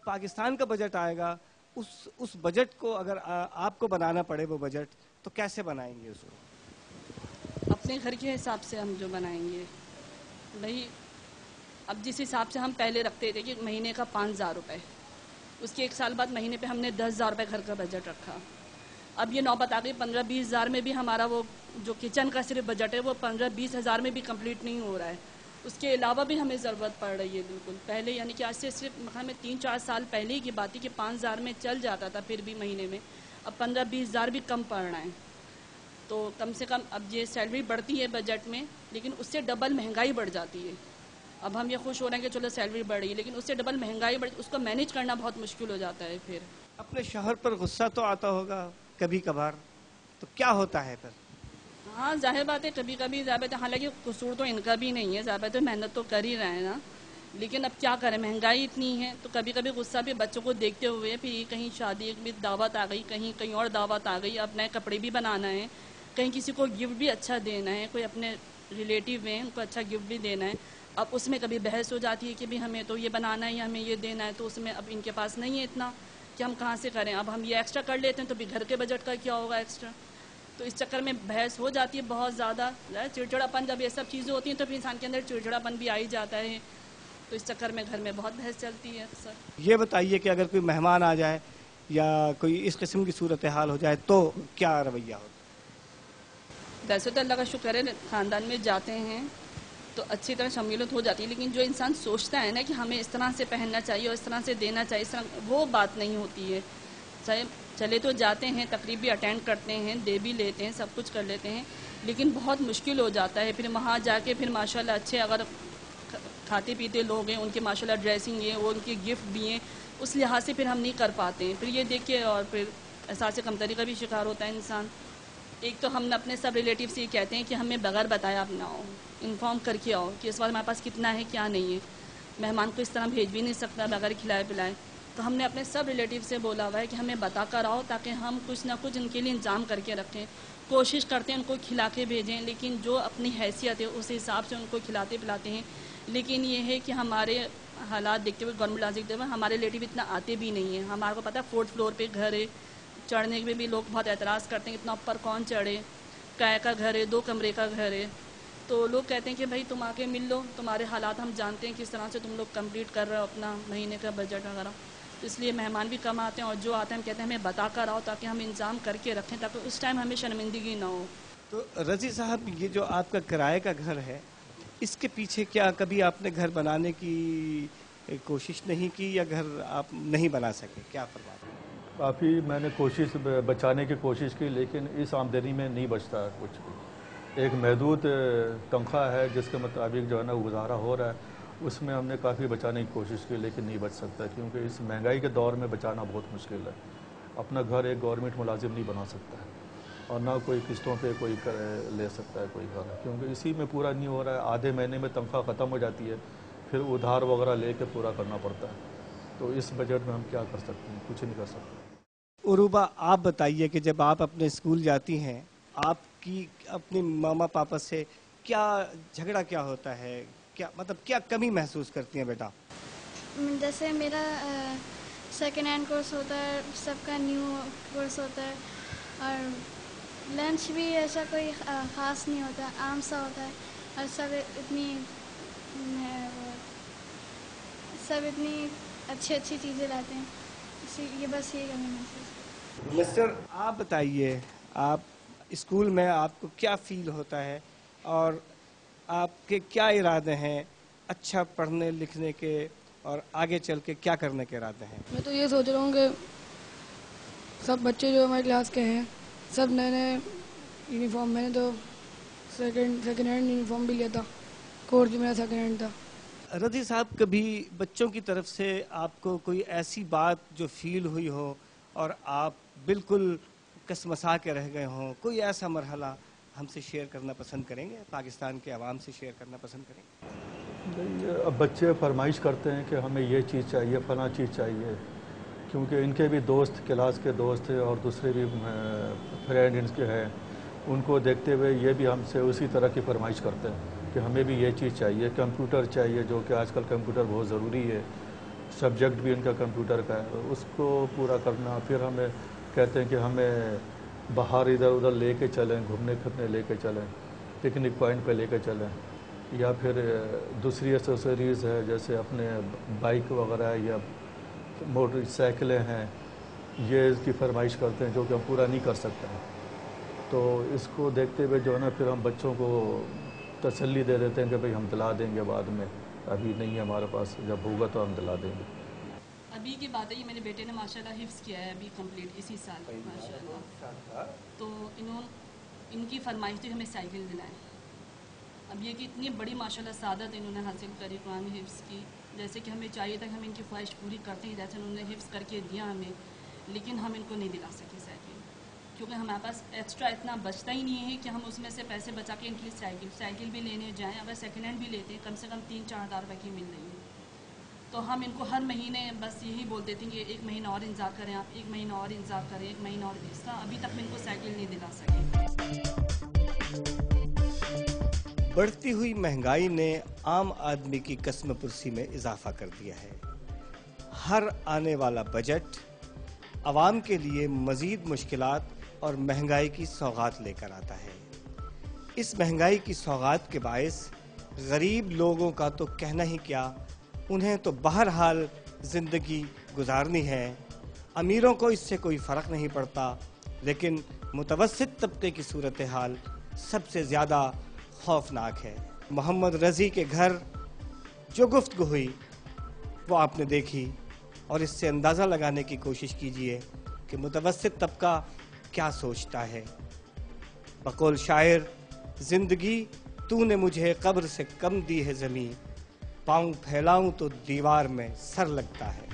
پاکستان کا بجٹ آئے گا اس بجٹ کو اگر آپ کو بنانا پڑے وہ بجٹ تو کیسے بنائیں گے اس کو؟ اپنے گھر کے حساب سے ہم جو بنائیں گے بھائی، اب جس حساب سے ہم پہلے رکھتے تھے کہ مہینے کا 5,000 روپے، اس کے 1 سال بعد مہینے پہ ہم نے 10,000 روپے گھر کا بجٹ رکھا. اب یہ نوبت آ گئی 15-20 ہزار میں بھی ہمارا وہ جو کچن کا صرف بجٹ ہے وہ 15-20 ہزار میں بھی کمپلیٹ نہیں ہو رہا ہے. اس کے علاوہ بھی ہمیں ضرورت پڑ رہی ہے بالکل. پہلے یعنی کہ آج سے صرف ہمیں 3-4 سال پہلے کی بات تھی کہ 5,000 میں چل جاتا تھا پھر بھی مہینے میں. اب 15-20 ہزار بھی کم پڑ رہا ہے. تو کم سے کم اب یہ سیلری بڑھتی ہے بجٹ میں، لیکن اس سے ڈبل مہنگائی بڑھ جاتی ہے. اب ہم یہ خوش ہو رہے ہیں کہ چلو سیلری بڑھی، لیکن اس سے ڈبل مہنگائی بڑھ، اس کو مینیج کرنا بہت مشکل ہو جاتا ہے. پھر اپنے شوہر پر غصہ تو آتا ہوگا کبھی کبھار، تو کیا ہوتا ہے پھر؟ ہاں ظاہر بات ہے کبھی کبھی ضابط، حالانکہ قصور تو ان کا بھی نہیں ہے، ضابط محنت تو کر ہی رہے ہیں نا. لیکن اب کیا کریں، مہنگائی اتنی ہے تو کبھی کبھی غصہ بھی بچوں کو دیکھتے ہوئے، پھر کہیں شادی بھی دعوت آ گئی، کہیں اور دعوت آ گئی، اب نئے کپڑے بھی بنانا ہے، کہیں کسی کو گفٹ بھی اچھا دینا ہے، کوئی اپنے ریلیٹیو ہیں ان کو اچھا گفٹ بھی دینا ہے. اب اس میں کبھی بحث ہو جاتی ہے کہ بھی ہمیں تو یہ بنانا ہے یا ہمیں یہ دینا ہے، تو اس میں اب ان کے پاس نہیں ہے اتنا کہ ہم کہاں سے کریں. اب ہم یہ ایکسٹرا کر لیتے ہیں تو بھی گھر کے بجٹ کا کیا ہوگا ایکسٹرا. تو اس چکر میں بحث ہو جاتی ہے بہت زیادہ. چڑچڑاپن جب یہ سب چیزیں ہوتی ہیں تو پھر انسان کے اندر چڑچڑاپن بھی آ ہی جاتا ہے. تو اس چکر میں گھر میں بہت بحث چلتی ہے اکثر. یہ بتائیے کہ اگر کوئی مہمان آ جائے یا کوئی اس قسم کی صورتحال ہو جائے تو کیا رویہ ہوتا ہے؟ ویسے تو اللہ کا شکر ہے خاندان میں جاتے ہیں تو اچھی طرح شمولیت ہو جاتی ہے، لیکن جو انسان سوچتا ہے نا کہ ہمیں اس طرح سے پہننا چاہیے اور اس طرح سے دینا چاہیے، اس طرح وہ بات نہیں ہوتی ہے. چاہے چلے تو جاتے ہیں، تقریب بھی اٹینڈ کرتے ہیں، دے بھی لیتے ہیں، سب کچھ کر لیتے ہیں، لیکن بہت مشکل ہو جاتا ہے. پھر وہاں جا کے پھر ماشاءاللہ اچھے اگر کھاتے پیتے لوگ ہیں، ان کے ماشاءاللہ ڈریسنگ ہے، وہ ان کے گفٹ بھی ہیں، اس لحاظ سے پھر ہم نہیں کر پاتے ہیں. پھر یہ دیکھ کے اور پھر احساس کمتری کا بھی شکار ہوتا ہے انسان. ایک تو ہم اپنے سب ریلیٹیو سے یہ کہتے ہیں کہ ہمیں بغیر بتایا آپ نہ آؤ، انفارم کر کے آؤ کہ اس وقت ہمارے پاس کتنا ہے کیا نہیں ہے. مہمان کو اس طرح بھیج بھی نہیں سکتا بغیر کھلائے پلائے. تو ہم نے اپنے سب ریلیٹیو سے بولا ہوا ہے کہ ہمیں بتا کر آؤ تاکہ ہم کچھ نہ کچھ ان کے لیے انتظام کر کے رکھیں. کوشش کرتے ہیں ان کو کھلا کے بھیجیں، لیکن جو اپنی حیثیت ہے اس حساب سے ان کو کھلاتے پلاتے ہیں. لیکن یہ ہے کہ ہمارے حالات دیکھتے ہوئے، گورنمنٹ لازم دیکھتے ہوئے ہمارے ریلیٹیو اتنا آتے بھی نہیں ہیں. ہمارے کو پتہ ہے 4th فلور پہ گھر ہے، چڑھنے میں بھی لوگ بہت اعتراض کرتے ہیں اتنا اوپر کون چڑھے، کرایہ کا گھر ہے، 2 کمرے کا گھر ہے. تو لوگ کہتے ہیں کہ بھائی تم آ کے مل لو، تمہارے حالات ہم جانتے ہیں کس طرح سے تم لوگ کمپلیٹ کر رہے ہو اپنا مہینے کا بجٹ وغیرہ. تو اس لیے مہمان بھی کم آتے ہیں، اور جو آتے ہیں ہم کہتے ہیں ہمیں بتا کر آؤ تاکہ ہم انتظام کر کے رکھیں تاکہ اس ٹائم ہمیں شرمندگی نہ ہو. تو رضی صاحب، یہ جو آپ کا کرائے کا گھر ہے، اس کے پیچھے کیا کبھی آپ نے گھر بنانے کی کوشش نہیں کی یا گھر آپ نہیں بنا سکے؟ کیا فرماتے ہیں؟ کافی میں نے کوشش بچانے کی کوشش کی، لیکن اس آمدنی میں نہیں بچتا ہے کچھ بھی. ایک محدود تنخواہ ہے جس کے مطابق جو ہے نا گزارا ہو رہا ہے، اس میں ہم نے کافی بچانے کی کوشش کی لیکن نہیں بچ سکتا، کیونکہ اس مہنگائی کے دور میں بچانا بہت مشکل ہے. اپنا گھر ایک گورنمنٹ ملازم نہیں بنا سکتا ہے، اور نہ کوئی قسطوں پہ کوئی لے سکتا ہے کوئی گھر، کیونکہ اسی میں پورا نہیں ہو رہا ہے. آدھے مہینے میں تنخواہ ختم ہو جاتی ہے، پھر ادھار وغیرہ لے کے پورا کرنا پڑتا ہے. تو اس بجٹ میں ہم کیا کر سکتے ہیں؟ کچھ نہیں کر سکتے. عروبہ، آپ بتائیے کہ جب آپ اپنے اسکول جاتی ہیں، آپ کی اپنے ماما پاپا سے کیا جھگڑا کیا ہوتا ہے؟ کیا مطلب کیا کمی محسوس کرتی ہیں بیٹا؟ جیسے میرا سیکنڈ ہینڈ کورس ہوتا ہے، سب کا نیو کورس ہوتا ہے، اور لنچ بھی ایسا کوئی خاص نہیں ہوتا، عام سا ہوتا ہے، اور سب اتنی اچھی چیزیں لاتے ہیں. یہ بس یہ کمی محسوس. مسٹر، آپ بتائیے، آپ اسکول میں آپ کو کیا فیل ہوتا ہے اور آپ کے کیا ارادے ہیں اچھا پڑھنے لکھنے کے اور آگے چل کے کیا کرنے کے ارادے ہیں؟ میں تو یہ سوچ رہا ہوں کہ سب بچے جو ہماری کلاس کے ہیں سب نئے نئے یونیفارم، میں نے تو سیکنڈ ہینڈ یونیفارم بھی لیا تھا، کورس بھی میرا سیکنڈ ہینڈ تھا. رضی صاحب، کبھی بچوں کی طرف سے آپ کو کوئی ایسی بات جو فیل ہوئی ہو اور آپ بالکل کسمسا کے رہ گئے ہوں، کوئی ایسا مرحلہ ہم سے شیئر کرنا پسند کریں گے، پاکستان کے عوام سے شیئر کرنا پسند کریں گے؟ اب بچے فرمائش کرتے ہیں کہ ہمیں یہ چیز چاہیے، فلاں چیز چاہیے، کیونکہ ان کے بھی دوست، کلاس کے دوست اور دوسرے بھی فرینڈ ان کے ہیں، ان کو دیکھتے ہوئے یہ بھی ہم سے اسی طرح کی فرمائش کرتے ہیں کہ ہمیں بھی یہ چیز چاہیے، کمپیوٹر چاہیے، جو کہ آج کل کمپیوٹر بہت ضروری ہے. سبجیکٹ بھی ان کا کمپیوٹر کا ہے، اس کو پورا کرنا. پھر ہمیں کہتے ہیں کہ ہمیں باہر ادھر ادھر لے کے چلیں، گھومنے پھرنے لے کے چلیں، پکنک پوائنٹ پہ لے کے چلیں، یا پھر دوسری ایکسیسریز ہے جیسے اپنے بائک وغیرہ یا موٹر سائیکلیں ہیں، یہ اس کی فرمائش کرتے ہیں جو کہ ہم پورا نہیں کر سکتے ہیں. تو اس کو دیکھتے ہوئے جو ہے نا پھر ہم بچوں کو تسلی دے دیتے ہیں کہ بھئی ہم دلا دیں گے بعد میں، ابھی نہیں ہے ہمارے پاس، جب ہوگا تو ہم دلا دیں گے. ابھی کی بات ہے یہ میرے بیٹے نے ماشاءاللہ حفظ کیا ہے ابھی کمپلیٹ اسی سال ماشاءاللہ. تو ان کی فرمائش تھی ہمیں سائیکل دلائیں. اب یہ کہ اتنی بڑی ماشاءاللہ سعادت انہوں نے حاصل کری قرآن حفظ کی، جیسے کہ ہمیں چاہیے تھا کہ ہم ان کی خواہش پوری کرتے ہیں جیسے انہوں نے حفظ کر کے دیا ہمیں، لیکن ہم ان کو نہیں دلا سکے سائیکل، کیونکہ ہمارے پاس ایکسٹرا اتنا بچتا ہی نہیں ہے کہ ہم اس میں سے پیسے بچا کے ان کے لیے سائیکل بھی لینے جائیں. اگر سیکنڈ ہینڈ بھی لیتے ہیں کم سے کم 3-4 ہزار روپے کی مل رہی ہے. تو ہم ان کو ہر مہینے بس یہی بول دیتے ہیں کہ 1 مہینہ اور انتظار کریں، آپ 1 مہینہ اور انتظار کریں، 1 مہینہ اور. اس کا ابھی تک میں ان کو سائیکل نہیں دلا سکے. بڑھتی ہوئی مہنگائی نے عام آدمی کی قسم پرسی میں اضافہ کر دیا ہے. ہر آنے والا بجٹ عوام کے لیے مزید مشکلات اور مہنگائی کی سوغات لے کر آتا ہے. اس مہنگائی کی سوغات کے باعث غریب لوگوں کا تو کہنا ہی کیا، انہیں تو بہرحال زندگی گزارنی ہے. امیروں کو اس سے کوئی فرق نہیں پڑتا، لیکن متوسط طبقے کی صورتحال سب سے زیادہ خوفناک ہے. محمد رضی کے گھر جو گفتگو ہوئی وہ آپ نے دیکھی، اور اس سے اندازہ لگانے کی کوشش کیجئے کہ متوسط طبقہ کیا سوچتا ہے. بقول شاعر، زندگی تو نے مجھے قبر سے کم دی ہے زمین، پاؤں پھیلاؤں تو دیوار میں سر لگتا ہے.